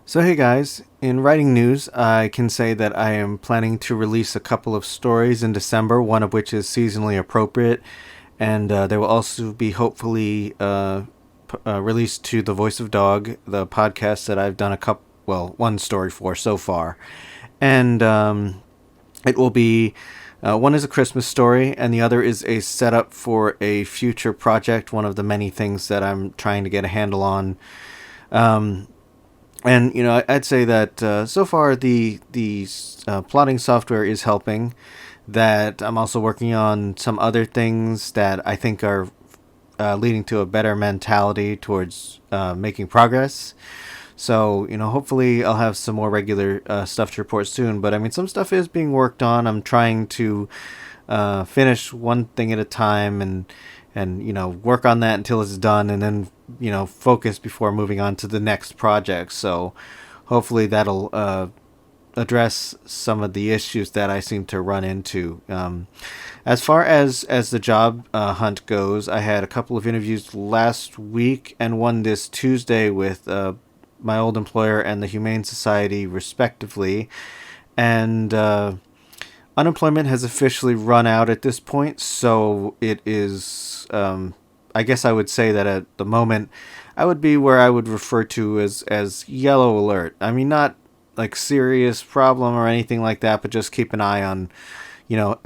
So, hey guys, in writing news, I can say that I am planning to release a couple of stories in December, one of which is seasonally appropriate, and they will also be hopefully released to The Voice of Dog, the podcast that I've done one story for so far. And it will be one is a Christmas story, and the other is a setup for a future project, one of the many things that I'm trying to get a handle on. Um, and I'd say that so far the plotting software is helping. That I'm also working on some other things that I think are leading to a better mentality towards making progress. So hopefully I'll have some more regular stuff to report soon. But I mean, some stuff is being worked on. I'm trying to finish one thing at a time and work on that until it's done, and then focus before moving on to the next project. So hopefully that'll address some of the issues that I seem to run into. As far as the job hunt goes, I had a couple of interviews last week and one this Tuesday with my old employer and the Humane Society, respectively. And unemployment has officially run out at this point, so it is. I guess I would say that at the moment, I would be where I would refer to as yellow alert. I mean, not like serious problem or anything like that, but just keep an eye on,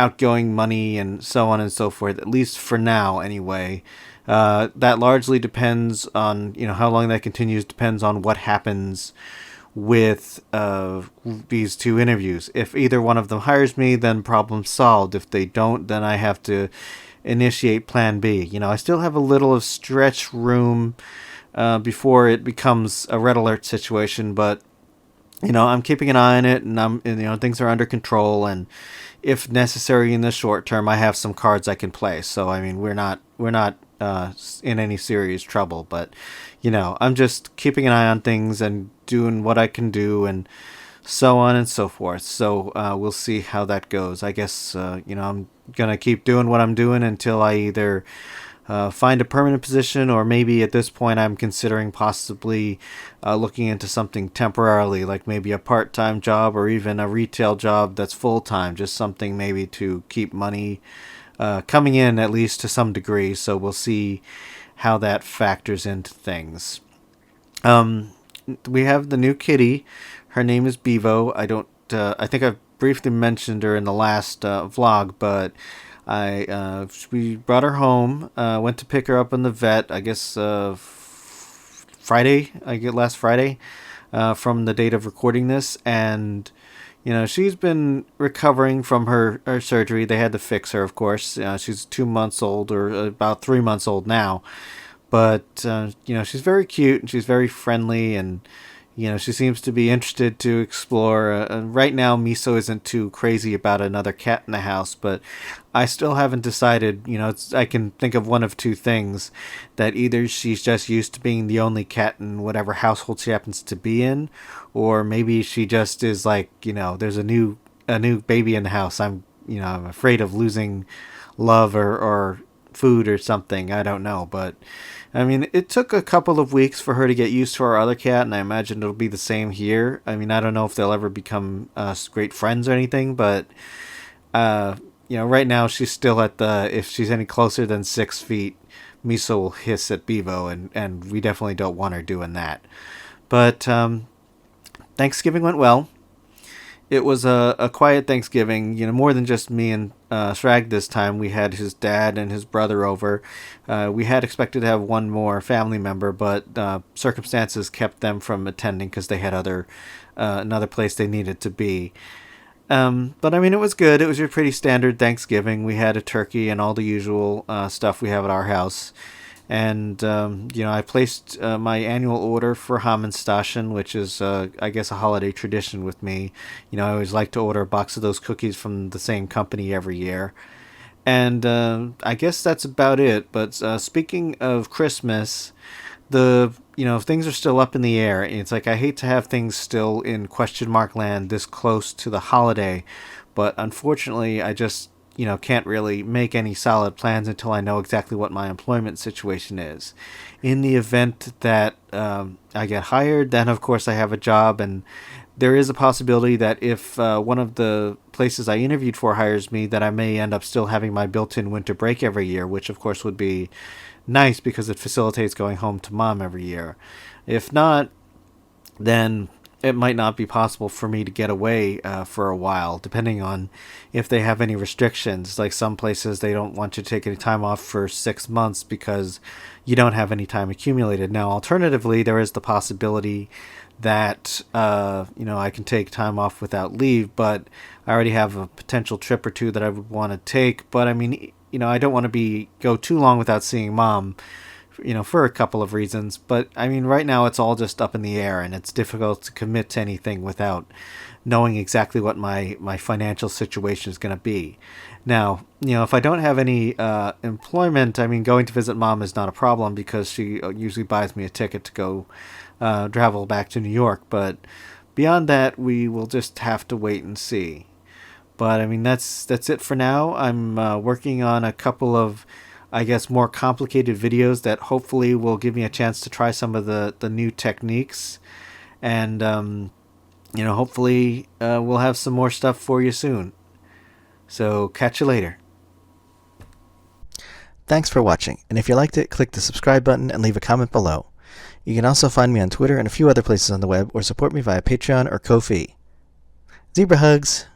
outgoing money and so on and so forth. At least for now, anyway. That largely depends on how long that continues. Depends on what happens with these two interviews. If either one of them hires me, then problem solved. If they don't, then I have to initiate plan B. I still have a little of stretch room before it becomes a red alert situation, but I'm keeping an eye on it, and things are under control, and if necessary in the short term, I have some cards I can play. So I mean, we're not in any serious trouble, but I'm just keeping an eye on things and doing what I can do, and so on and so forth. So we'll see how that goes. I guess I'm gonna keep doing what I'm doing until I either find a permanent position, or maybe at this point I'm considering possibly looking into something temporarily, like maybe a part-time job or even a retail job that's full-time, just something maybe to keep money coming in at least to some degree. So we'll see how that factors into things. We have the new kitty. Her name is Bevo. I think I've briefly mentioned her in the last vlog, but we brought her home. Went to pick her up in the vet. I guess Friday. Last Friday, from the date of recording this, and she's been recovering from her surgery. They had to fix her, of course. She's 2 months old, or about 3 months old now. But she's very cute and she's very friendly, and she seems to be interested to explore. Right now, Miso isn't too crazy about another cat in the house, but I still haven't decided. I can think of one of two things: that either she's just used to being the only cat in whatever household she happens to be in, or maybe she just is like, there's a new baby in the house. I'm afraid of losing love or food or something. I don't know, but I mean, it took a couple of weeks for her to get used to our other cat, and I imagine it'll be the same here. I mean, I don't know if they'll ever become great friends or anything, but right now she's still if she's any closer than 6 feet, Miso will hiss at Bevo, and we definitely don't want her doing that. But Thanksgiving went well. It was a quiet Thanksgiving, more than just me and Shrag this time. We had his dad and his brother over. We had expected to have one more family member, but circumstances kept them from attending because they had another place they needed to be. But I mean, it was good. It was your pretty standard Thanksgiving. We had a turkey and all the usual stuff we have at our house. And, I placed my annual order for Hamanstachen, which is, I guess, a holiday tradition with me. I always like to order a box of those cookies from the same company every year. And I guess that's about it. But speaking of Christmas, things are still up in the air. It's like I hate to have things still in question mark land this close to the holiday. But unfortunately, I just can't really make any solid plans until I know exactly what my employment situation is. In the event that I get hired, then of course I have a job, and there is a possibility that if one of the places I interviewed for hires me, that I may end up still having my built-in winter break every year, which of course would be nice because it facilitates going home to mom every year. If not, then it might not be possible for me to get away for a while, depending on if they have any restrictions. Like some places, they don't want you to take any time off for 6 months because you don't have any time accumulated. Now, alternatively, there is the possibility that I can take time off without leave, but I already have a potential trip or two that I would want to take. But I mean, I don't want to go too long without seeing mom, for a couple of reasons. But I mean, right now it's all just up in the air, and it's difficult to commit to anything without knowing exactly what my financial situation is going to be. Now, if I don't have any employment, I mean, going to visit mom is not a problem because she usually buys me a ticket to go travel back to New York. But beyond that, we will just have to wait and see. But I mean, that's it for now. I'm working on a couple of, I guess, more complicated videos that hopefully will give me a chance to try some of the new techniques. And, hopefully we'll have some more stuff for you soon. So catch you later. Thanks for watching, and if you liked it, click the subscribe button and leave a comment below. You can also find me on Twitter and a few other places on the web, or support me via Patreon or Ko-fi. Zebra hugs!